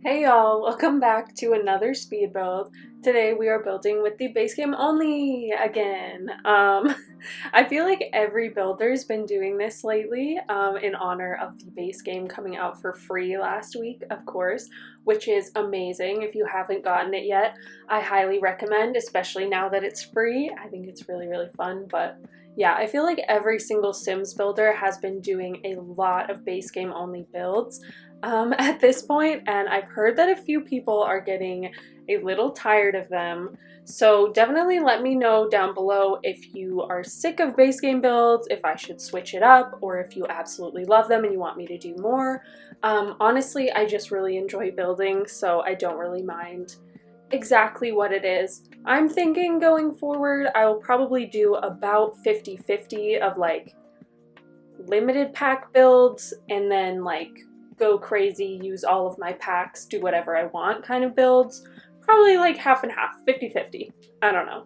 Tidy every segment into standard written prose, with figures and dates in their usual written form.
Hey y'all, welcome back to another speed build. Today we are building with the base game only again. I feel like every builder's been doing this lately in honor of the base game coming out for free last week, of course, which is amazing. If you haven't gotten it yet, I highly recommend, especially now that it's free. I think it's really, really fun, but yeah, I feel like every single Sims builder has been doing a lot of base game only builds at this point, and I've heard that a few people are getting a little tired of them. So definitely let me know down below if you are sick of base game builds, if I should switch it up, or if you absolutely love them and you want me to do more. Honestly, I just really enjoy building, so I don't really mind exactly what it is. I'm thinking going forward, I will probably do about 50-50 of like limited pack builds and then like go crazy, use all of my packs, do whatever I want kind of builds. Probably like half and half, 50-50. I don't know.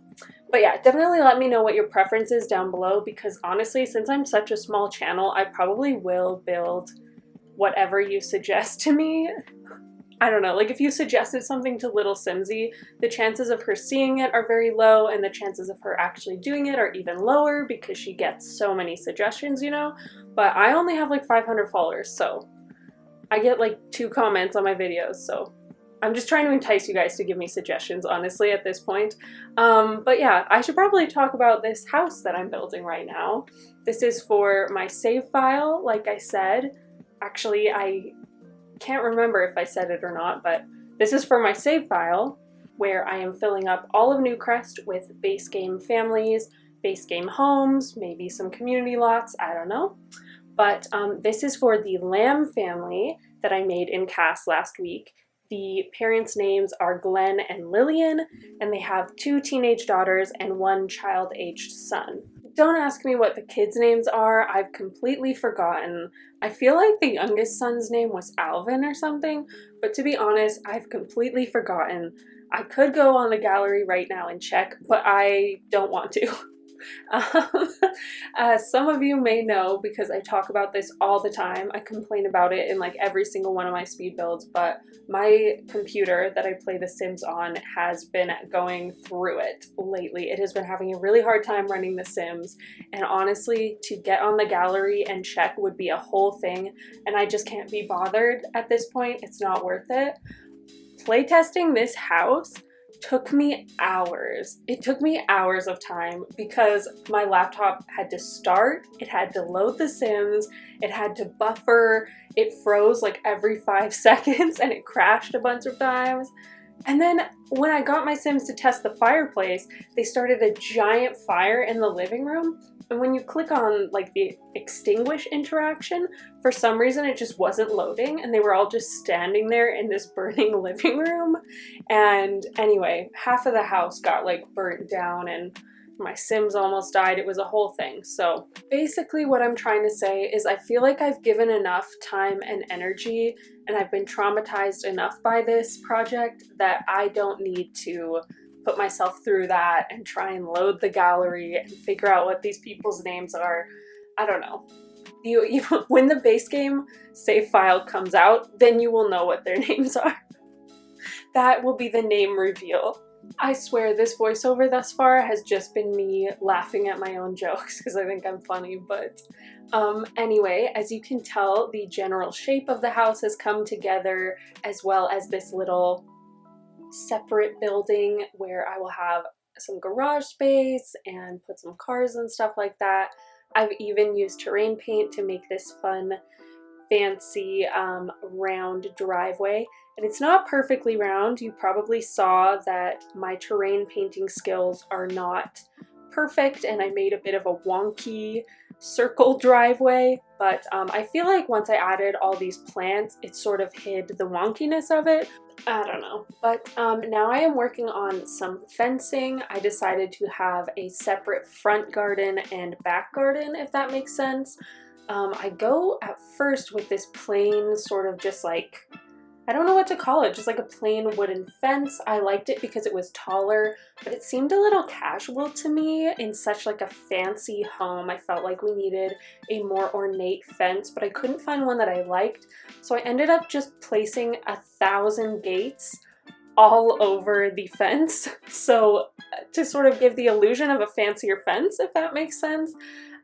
But yeah, definitely let me know what your preference is down below, because honestly, since I'm such a small channel, I probably will build whatever you suggest to me. I don't know, like if you suggested something to Little Simsy, the chances of her seeing it are very low, and the chances of her actually doing it are even lower because she gets so many suggestions, you know? But I only have like 500 followers, so I get like 2 comments on my videos, so I'm just trying to entice you guys to give me suggestions, honestly, at this point. But yeah, I should probably talk about this house that I'm building right now. This is for my save file, like I said. Actually, I can't remember if I said it or not, but this is for my save file where I am filling up all of Newcrest with base game families, base game homes, maybe some community lots, I don't know. But this is for the Lamb family that I made in cast last week. The parents' names are Glenn and Lillian, and they have 2 teenage daughters and 1 child-aged son. Don't ask me what the kids' names are, I've completely forgotten. I feel like the youngest son's name was Alvin or something, but to be honest, I've completely forgotten. I could go on the gallery right now and check, but I don't want to. Some of you may know, because I talk about this all the time, I complain about it in like every single one of my speed builds, but my computer that I play The Sims on has been going through it lately. It has been having a really hard time running The Sims, and honestly, to get on the gallery and check would be a whole thing, and I just can't be bothered at this point. It's not worth it. Playtesting this house took me hours. It took me hours of time because my laptop had to start, it had to load The Sims, it had to buffer, it froze like every 5 seconds and it crashed a bunch of times. And then when I got my Sims to test the fireplace, they started a giant fire in the living room. And when you click on like the extinguish interaction, for some reason it just wasn't loading and they were all just standing there in this burning living room. And anyway, half of the house got like burnt down and my Sims almost died. It was a whole thing. So basically what I'm trying to say is I feel like I've given enough time and energy and I've been traumatized enough by this project that I don't need to put myself through that and try and load the gallery and figure out what these people's names are. I don't know. When the base game save file comes out, then you will know what their names are. That will be the name reveal. I swear this voiceover thus far has just been me laughing at my own jokes because I think I'm funny, but anyway, as you can tell, the general shape of the house has come together, as well as this little separate building where I will have some garage space and put some cars and stuff like that. I've even used terrain paint to make this fun, fancy round driveway. And it's not perfectly round. You probably saw that my terrain painting skills are not perfect and I made a bit of a wonky circle driveway, but I feel like once I added all these plants, it sort of hid the wonkiness of it. I don't know. But now I am working on some fencing. I decided to have a separate front garden and back garden, if that makes sense. I go at first with this plain sort of just like I don't know what to call it, just like a plain wooden fence. I liked it because it was taller, but it seemed a little casual to me in such like a fancy home. I felt like we needed a more ornate fence, but I couldn't find one that I liked. So I ended up just placing 1,000 gates all over the fence. So to sort of give the illusion of a fancier fence, if that makes sense.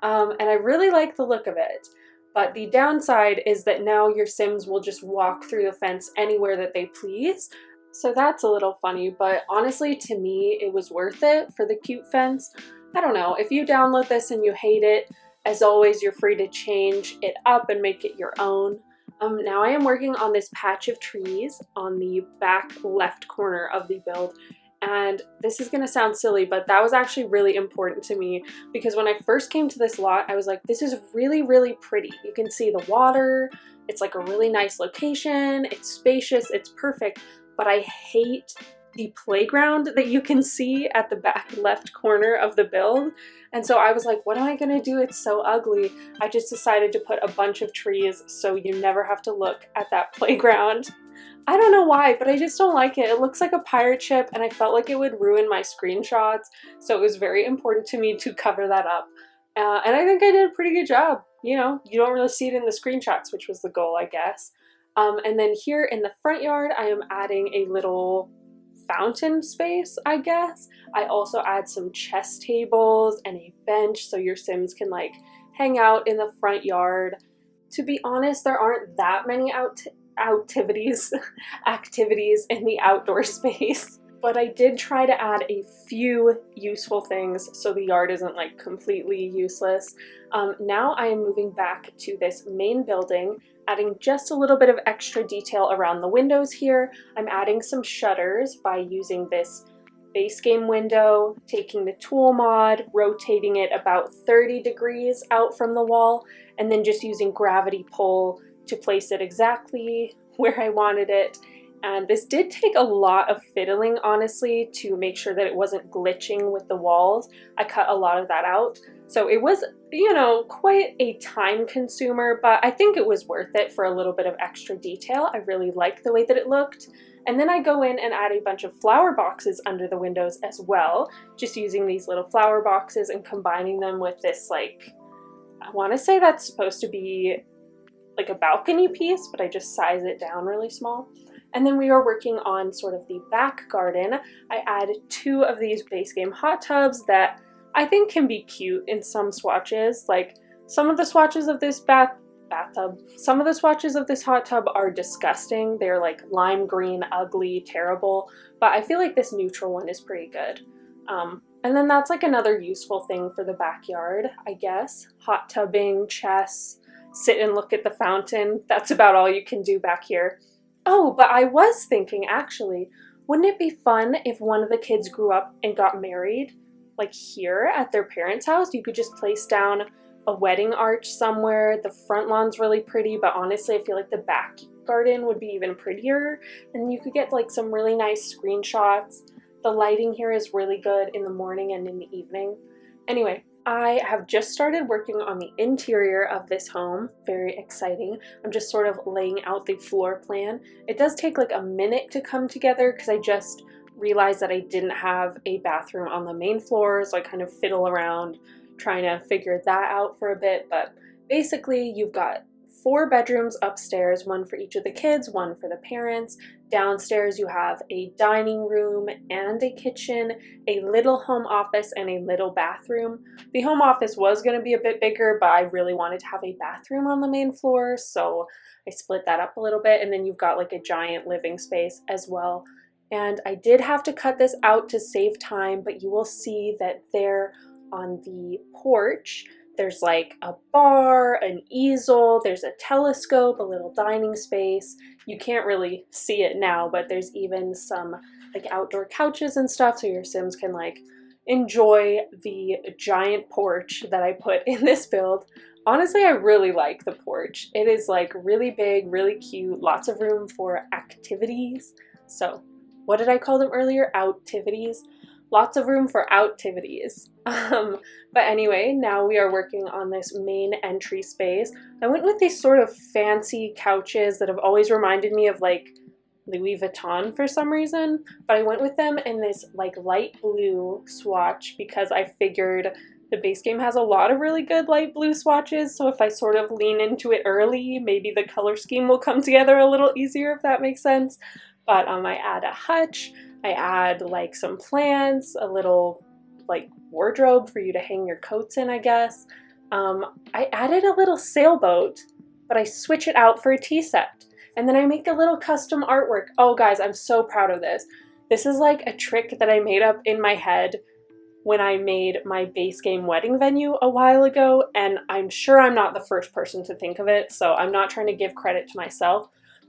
And I really like the look of it. But the downside is that now your Sims will just walk through the fence anywhere that they please. So that's a little funny, but honestly, to me, it was worth it for the cute fence. I don't know, if you download this and you hate it, as always, you're free to change it up and make it your own. Now I am working on this patch of trees on the back left corner of the build. And this is gonna sound silly, but that was actually really important to me because when I first came to this lot, I was like, this is really, really pretty. You can see the water, it's like a really nice location, it's spacious, it's perfect, but I hate the playground that you can see at the back left corner of the build. And so I was like, what am I gonna do? It's so ugly. I just decided to put a bunch of trees so you never have to look at that playground. I don't know why, but I just don't like it. It looks like a pirate ship and I felt like it would ruin my screenshots. So it was very important to me to cover that up. And I think I did a pretty good job. You know, you don't really see it in the screenshots, which was the goal, I guess. And then here in the front yard, I am adding a little fountain space, I guess. I also add some chess tables and a bench so your Sims can like hang out in the front yard. To be honest, there aren't that many activities in the outdoor space, but I did try to add a few useful things so the yard isn't like completely useless. Now I am moving back to this main building, adding just a little bit of extra detail around the windows here. I'm adding some shutters by using this base game window, taking the tool mod, rotating it about 30 degrees out from the wall, and then just using gravity pull to place it exactly where I wanted it. And this did take a lot of fiddling, honestly, to make sure that it wasn't glitching with the walls. I cut a lot of that out. So it was, you know, quite a time consumer, but I think it was worth it for a little bit of extra detail. I really liked the way that it looked. And then I go in and add a bunch of flower boxes under the windows as well, just using these little flower boxes and combining them with this, like, I want to say that's supposed to be like a balcony piece, but I just size it down really small. And then we are working on sort of the back garden. I add 2 of these base game hot tubs that I think can be cute in some swatches. Like some of the swatches of this some of the swatches of this hot tub are disgusting. They're like lime green, ugly, terrible, but I feel like this neutral one is pretty good. And then that's like another useful thing for the backyard, I guess. Hot tubbing, chess, sit and look at the fountain. That's about all you can do back here. Oh, but I was thinking, actually, wouldn't it be fun if one of the kids grew up and got married, like here at their parents' house? You could just place down a wedding arch somewhere. The front lawn's really pretty, but honestly, I feel like the back garden would be even prettier. And you could get like some really nice screenshots. The lighting here is really good in the morning and in the evening. Anyway, I have just started working on the interior of this home. Very exciting. I'm just sort of laying out the floor plan. It does take like a minute to come together because I just realized that I didn't have a bathroom on the main floor, so I kind of fiddle around trying to figure that out for a bit. But basically, you've got 4 bedrooms upstairs, one for each of the kids, one for the parents. Downstairs you have a dining room and a kitchen, a little home office, and a little bathroom. The home office was going to be a bit bigger, but I really wanted to have a bathroom on the main floor, so I split that up a little bit. And then you've got like a giant living space as well. And I did have to cut this out to save time, but you will see that there on the porch, there's like a bar, an easel, there's a telescope, a little dining space. You can't really see it now, but there's even some like outdoor couches and stuff so your Sims can like enjoy the giant porch that I put in this build. Honestly, I really like the porch. It is like really big, really cute, lots of room for activities. So what did I call them earlier? Outivities. Lots of room for outivities. But anyway, now we are working on this main entry space. I went with these sort of fancy couches that have always reminded me of like Louis Vuitton for some reason, but I went with them in this like light blue swatch because I figured the base game has a lot of really good light blue swatches, so if I sort of lean into it early, maybe the color scheme will come together a little easier, if that makes sense. But I add a hutch, I add like some plants, a little like wardrobe for you to hang your coats in, I guess. I added a little sailboat, but I switch it out for a tea set. And then I make a little custom artwork. Oh guys, I'm so proud of this. This is like a trick that I made up in my head when I made my base game wedding venue a while ago, and I'm sure I'm not the first person to think of it, so I'm not trying to give credit to myself,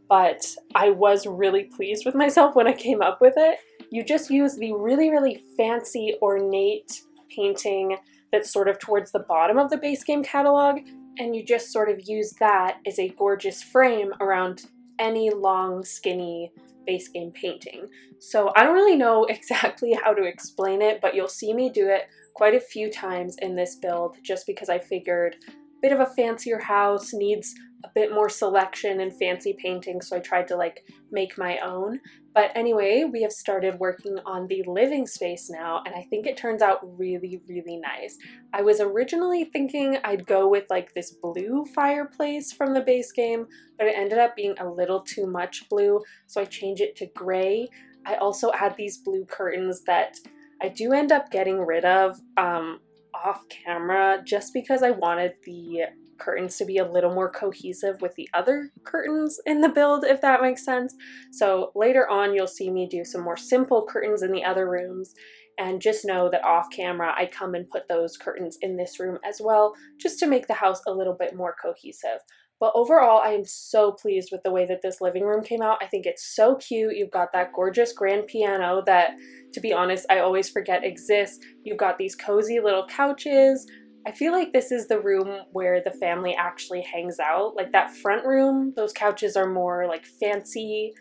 but I was really pleased with myself when I came up with it. You just use the really, really fancy, ornate painting that's sort of towards the bottom of the base game catalog, and you just sort of use that as a gorgeous frame around any long, skinny base game painting. So I don't really know exactly how to explain it, but you'll see me do it quite a few times in this build just because I figured a bit of a fancier house needs a bit more selection and fancy painting, so I tried to like make my own. But anyway, we have started working on the living space now, and I think it turns out really, really nice. I was originally thinking I'd go with like this blue fireplace from the base game, but it ended up being a little too much blue, so I changed it to gray. I also add these blue curtains that I do end up getting rid of off camera just because I wanted the curtains to be a little more cohesive with the other curtains in the build, if that makes sense. So later on you'll see me do some more simple curtains in the other rooms, and just know that off camera I come and put those curtains in this room as well, just to make the house a little bit more cohesive. But overall, I am so pleased with the way that this living room came out. I think it's so cute. You've got that gorgeous grand piano that, to be honest, I always forget exists. You've got these cozy little couches. I feel like this is the room where the family actually hangs out. Like that front room, those couches are more like fancy,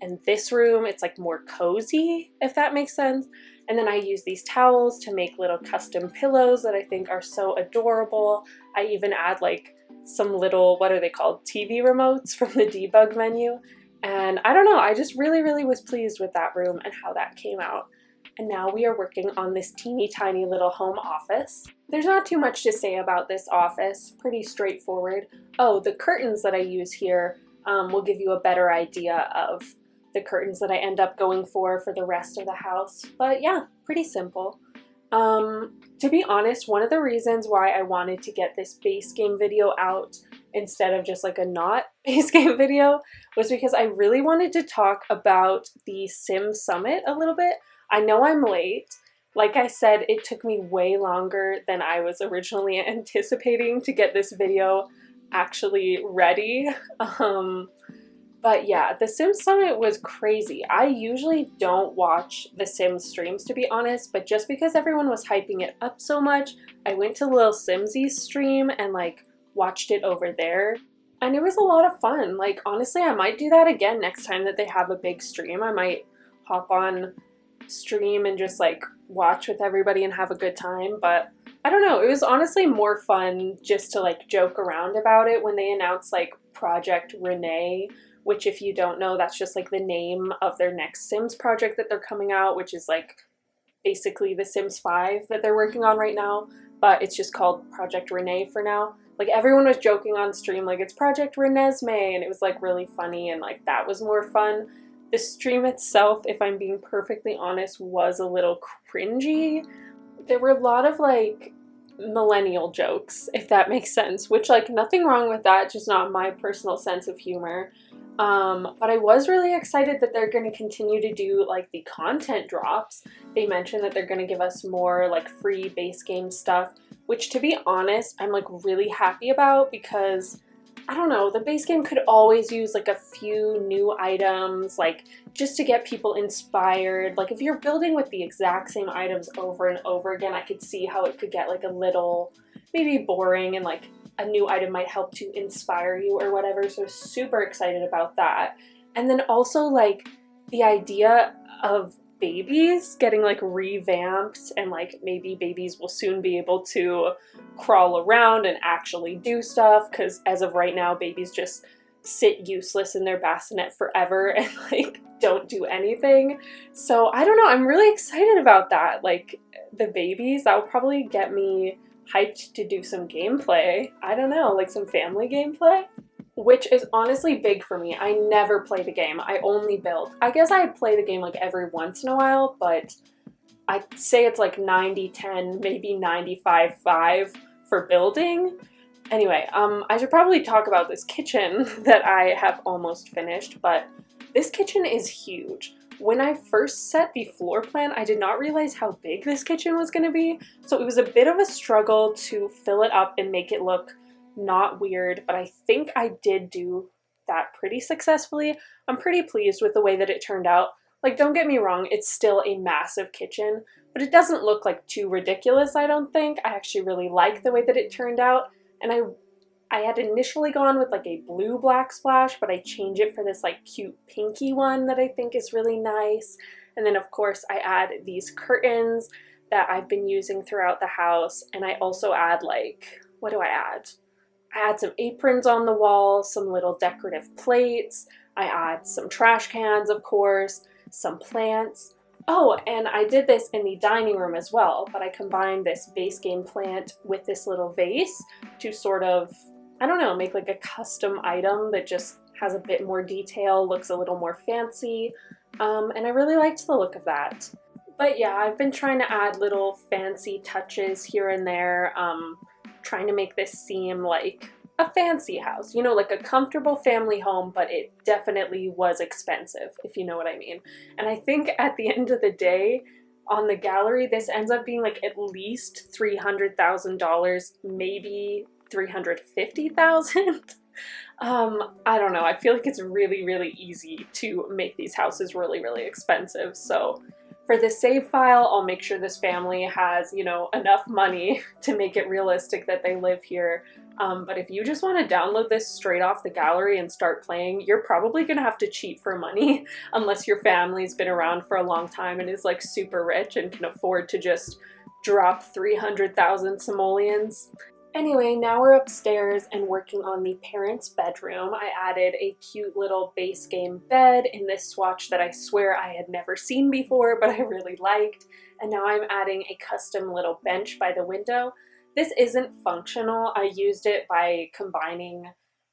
and this room, it's like more cozy, if that makes sense. And then I use these towels to make little custom pillows that I think are so adorable. I even add like some little, what are they called, TV remotes from the debug menu. And I don't know, I just really, really was pleased with that room and how that came out. And now we are working on this teeny tiny little home office. There's not too much to say about this office, pretty straightforward. Oh, the curtains that I use here will give you a better idea of the curtains that I end up going for the rest of the house. But yeah, pretty simple. To be honest, one of the reasons why I wanted to get this base game video out instead of just like a not base game video was because I really wanted to talk about the Sim Summit a little bit. I know I'm late. Like I said, it took me way longer than I was originally anticipating to get this video actually ready. But yeah, the Sims Summit was crazy. I usually don't watch the Sims streams, to be honest, but just because everyone was hyping it up so much, I went to Lil Simsy's stream and like watched it over there. And it was a lot of fun. Like honestly, I might do that again next time that they have a big stream. I might hop on stream and just like watch with everybody and have a good time. But I don't know, it was honestly more fun just to like joke around about it when they announced like Project Renee, which if you don't know, that's just like the name of their next Sims project that they're coming out, which is like basically the Sims 5 that they're working on right now, but it's just called Project Renee for now. Like everyone was joking on stream like it's Project Renesmee, and it was like really funny, and like that was more fun. The stream itself, if I'm being perfectly honest, was a little cringy. There were a lot of like millennial jokes, if that makes sense, which like nothing wrong with that, just not my personal sense of humor. But I was really excited that they're going to continue to do like the content drops. They mentioned that they're going to give us more like free base game stuff, which to be honest, I'm like really happy about because I don't know, the base game could always use like a few new items, like just to get people inspired. Like if you're building with the exact same items over and over again, I could see how it could get like a little maybe boring, and like a new item might help to inspire you or whatever. So super excited about that. And then also like the idea of babies getting like revamped, and like maybe babies will soon be able to crawl around and actually do stuff, because as of right now babies just sit useless in their bassinet forever and like don't do anything. So I don't know, I'm really excited about that. Like the babies, that will probably get me hyped to do some gameplay. I don't know, like some family gameplay, which is honestly big for me. I never play the game, I only build. I guess I play the game like every once in a while, but I'd say it's like 90-10, maybe 95-5 for building. Anyway, I should probably talk about this kitchen that I have almost finished, but this kitchen is huge. When I first set the floor plan, I did not realize how big this kitchen was going to be, so it was a bit of a struggle to fill it up and make it look not weird, but I think I did do that pretty successfully. I'm pretty pleased with the way that it turned out. Like, don't get me wrong, it's still a massive kitchen, but it doesn't look like too ridiculous, I don't think. I actually really like the way that it turned out. And I had initially gone with like a blue black splash, but I changed it for this like cute pinky one that I think is really nice. And then of course I add these curtains that I've been using throughout the house. And I also add like, what do I add? I add some aprons on the wall, some little decorative plates. I add some trash cans, of course, some plants. Oh, and I did this in the dining room as well, but I combined this base game plant with this little vase to sort of, I don't know, make like a custom item that just has a bit more detail, looks a little more fancy, and I really liked the look of that. But yeah, I've been trying to add little fancy touches here and there, trying to make this seem like a fancy house, you know, like a comfortable family home, but it definitely was expensive, if you know what I mean. And I think at the end of the day, on the gallery, this ends up being like at least $300,000, maybe $350,000. I don't know. I feel like it's really, really easy to make these houses really, really expensive. So for the save file, I'll make sure this family has, you know, enough money to make it realistic that they live here. But if you just want to download this straight off the gallery and start playing, you're probably going to have to cheat for money unless your family's been around for a long time and is like super rich and can afford to just drop 300,000 simoleons. Anyway, now we're upstairs and working on the parents' bedroom. I added a cute little base game bed in this swatch that I swear I had never seen before, but I really liked. And now I'm adding a custom little bench by the window. This isn't functional. I used it by combining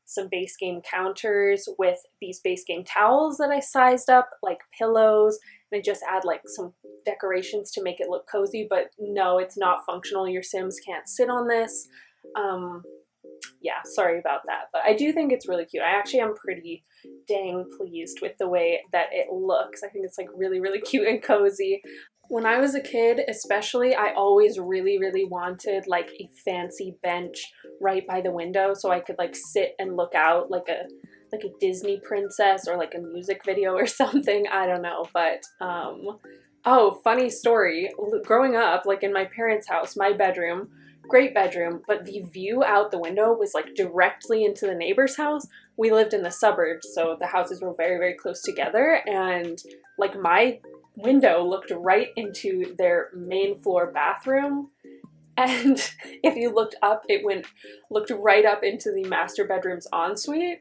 some base game counters with these base game towels that I sized up, like pillows, and I just add like some decorations to make it look cozy, but no, it's not functional. Your Sims can't sit on this. Yeah, sorry about that, but I do think it's really cute. I actually am pretty dang pleased with the way that it looks. I think it's like really, really cute and cozy. When I was a kid, especially, I always really, really wanted like a fancy bench right by the window so I could like sit and look out like a Disney princess or like a music video or something. I don't know, but oh, funny story. Growing up, like in my parents' house, my bedroom, great bedroom, but the view out the window was like directly into the neighbor's house. We lived in the suburbs, so the houses were very, very close together, and like my window looked right into their main floor bathroom, and if you looked up, looked right up into the master bedroom's ensuite.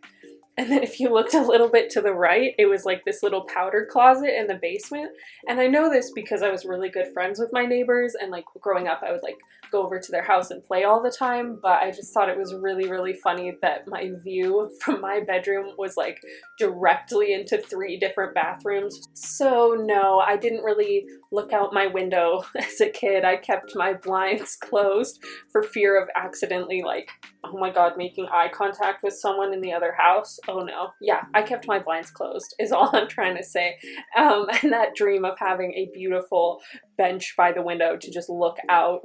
And then if you looked a little bit to the right, it was like this little powder closet in the basement. And I know this because I was really good friends with my neighbors, and like growing up I would like go over to their house and play all the time, but I just thought it was really, really funny that my view from my bedroom was like directly into 3 different bathrooms. So no, I didn't really look out my window as a kid. I kept my blinds closed for fear of accidentally like, oh my god, making eye contact with someone in the other house. Oh no. Yeah, I kept my blinds closed is all I'm trying to say. And that dream of having a beautiful bench by the window to just look out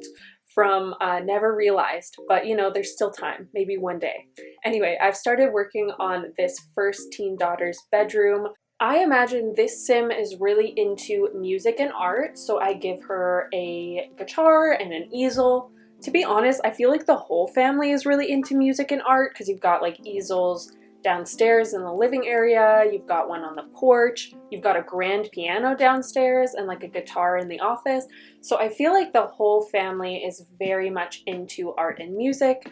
from never realized, but you know, there's still time, maybe one day. Anyway, I've started working on this first teen daughter's bedroom. I imagine this sim is really into music and art, so I give her a guitar and an easel. To be honest, I feel like the whole family is really into music and art because you've got like easels downstairs in the living area, you've got one on the porch, you've got a grand piano downstairs, and like a guitar in the office. So I feel like the whole family is very much into art and music.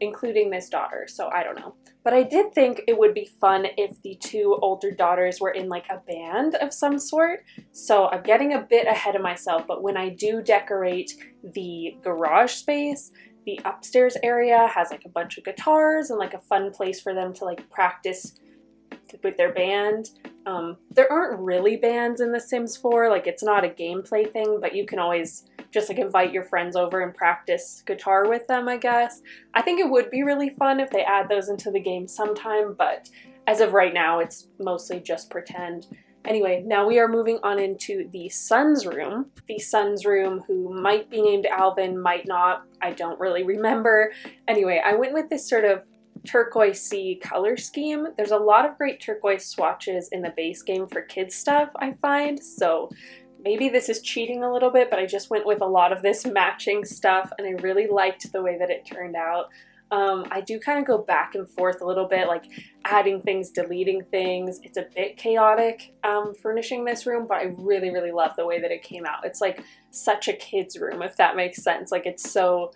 including this daughter, so I don't know. But I did think it would be fun if the two older daughters were in like a band of some sort. So I'm getting a bit ahead of myself, but when I do decorate the garage space, the upstairs area has like a bunch of guitars and like a fun place for them to like practice with their band. There aren't really bands in The Sims 4, like it's not a gameplay thing, but you can always just like invite your friends over and practice guitar with them, I guess. I think it would be really fun if they add those into the game sometime, but as of right now, it's mostly just pretend. Anyway, now we are moving on into the son's room. The son's room, who might be named Alvin, might not, I don't really remember. Anyway, I went with this sort of turquoise-y color scheme. There's a lot of great turquoise swatches in the base game for kids stuff, I find, so maybe this is cheating a little bit, but I just went with a lot of this matching stuff, and I really liked the way that it turned out. I do kind of go back and forth a little bit, like adding things, deleting things. It's a bit chaotic furnishing this room, but I really, really love the way that it came out. It's like such a kid's room, if that makes sense. Like it's so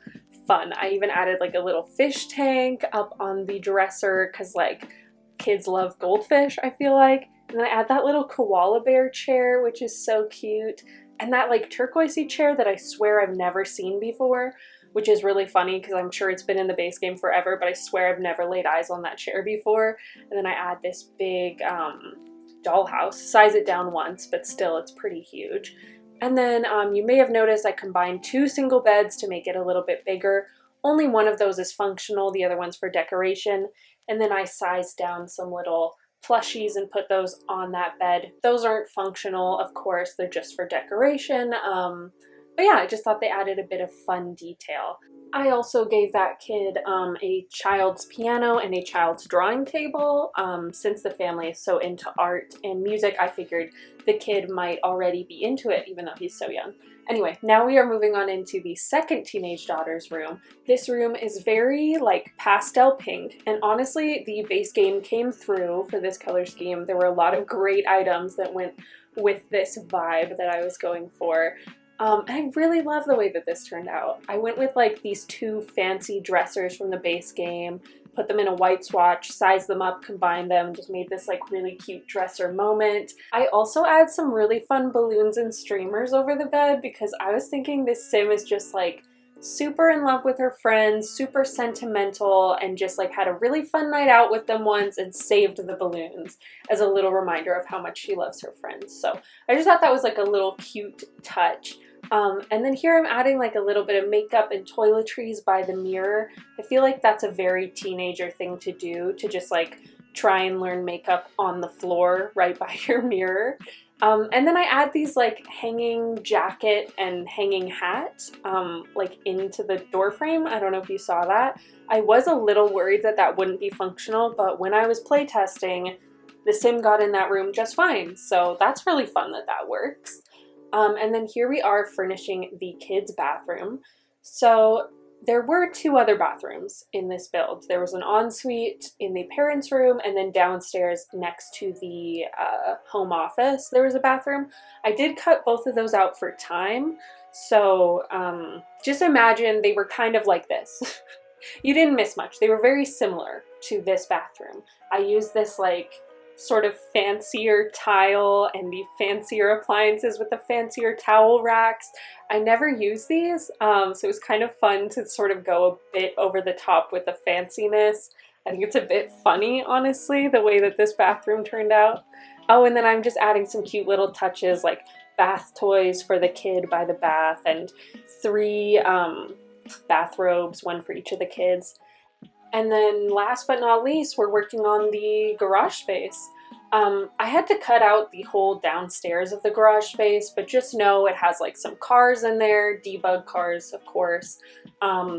fun. I even added like a little fish tank up on the dresser because like kids love goldfish, I feel like. And then I add that little koala bear chair, which is so cute. And that like turquoisey chair that I swear I've never seen before, which is really funny because I'm sure it's been in the base game forever, but I swear I've never laid eyes on that chair before. And then I add this big dollhouse, size it down once, but still it's pretty huge. And then you may have noticed I combined two single beds to make it a little bit bigger. Only one of those is functional, the other one's for decoration. And then I sized down some little plushies and put those on that bed. Those aren't functional, of course, they're just for decoration. But yeah, I just thought they added a bit of fun detail. I also gave that kid a child's piano and a child's drawing table. Since the family is so into art and music, I figured the kid might already be into it, even though he's so young. Anyway, now we are moving on into the second teenage daughter's room. This room is very like pastel pink, and honestly, the base game came through for this color scheme. There were a lot of great items that went with this vibe that I was going for. And I really love the way that this turned out. I went with like these two fancy dressers from the base game, put them in a white swatch, sized them up, combined them, just made this like really cute dresser moment. I also add some really fun balloons and streamers over the bed because I was thinking this sim is just like super in love with her friends, super sentimental, and just like had a really fun night out with them once and saved the balloons as a little reminder of how much she loves her friends. So I just thought that was like a little cute touch. And then here I'm adding like a little bit of makeup and toiletries by the mirror. I feel like that's a very teenager thing to do, to just like try and learn makeup on the floor right by your mirror. And then I add these like hanging jacket and hanging hat like into the door frame. I don't know if you saw that. I was a little worried that that wouldn't be functional, but when I was playtesting, the sim got in that room just fine. So that's really fun that that works. And then here we are furnishing the kids' bathroom. So there were two other bathrooms in this build. There was an ensuite in the parents' room, and then downstairs next to the home office there was a bathroom. I did cut both of those out for time, so just imagine they were kind of like this. You didn't miss much. They were very similar to this bathroom. I used this like sort of fancier tile and the fancier appliances with the fancier towel racks. I never use these, so it was kind of fun to sort of go a bit over the top with the fanciness. I think it's a bit funny, honestly, the way that this bathroom turned out. Oh, and then I'm just adding some cute little touches like bath toys for the kid by the bath and 3 bathrobes, one for each of the kids. And then last but not least, we're working on the garage space. I had to cut out the whole downstairs of the garage space, but just know it has like some cars in there, debug cars, of course.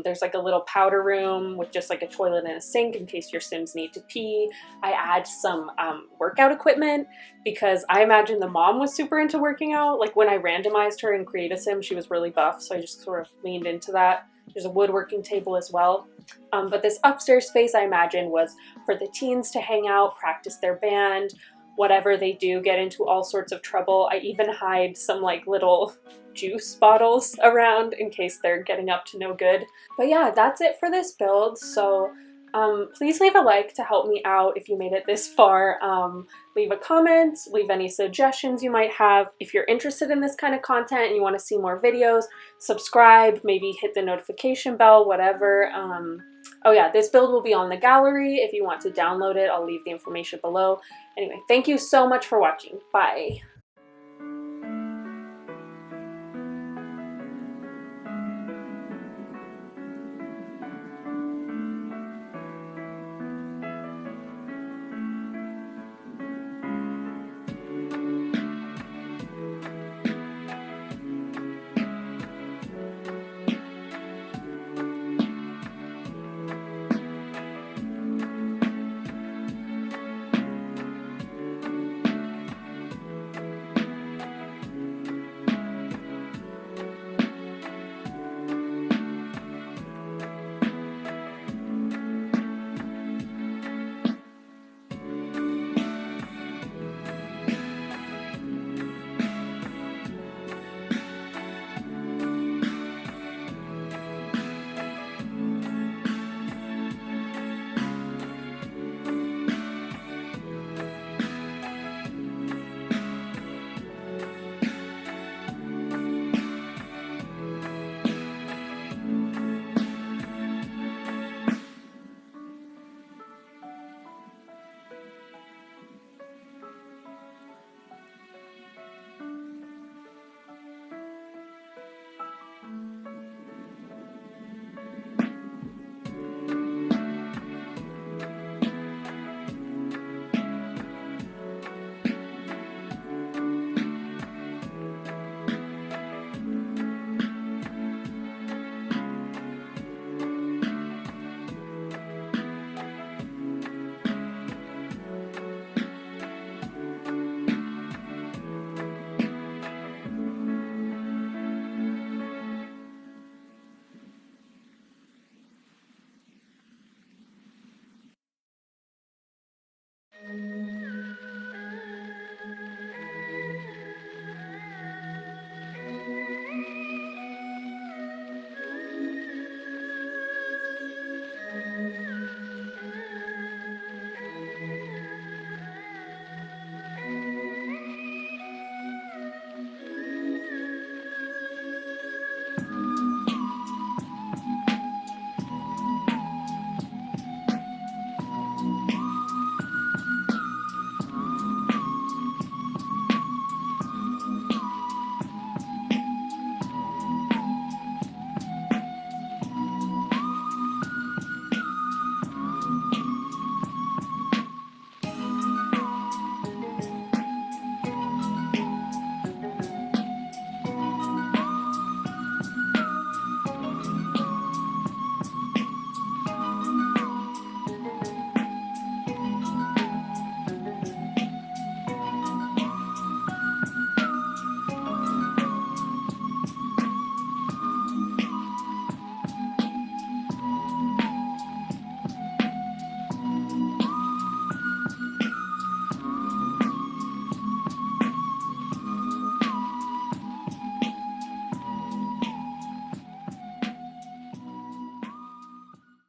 There's like a little powder room with just like a toilet and a sink in case your Sims need to pee. I add some workout equipment because I imagine the mom was super into working out. Like when I randomized her in Create a Sim, she was really buff, so I just sort of leaned into that. There's a woodworking table as well. But this upstairs space, I imagine, was for the teens to hang out, practice their band. whatever they do get into all sorts of trouble. I even hide some like little juice bottles around in case they're getting up to no good. But yeah, that's it for this build. So please leave a like to help me out if you made it this far. Leave a comment, leave any suggestions you might have. If you're interested in this kind of content and you want to see more videos, subscribe, maybe hit the notification bell, whatever. Oh yeah, this build will be on the gallery. If you want to download it, I'll leave the information below. Anyway, thank you so much for watching. Bye.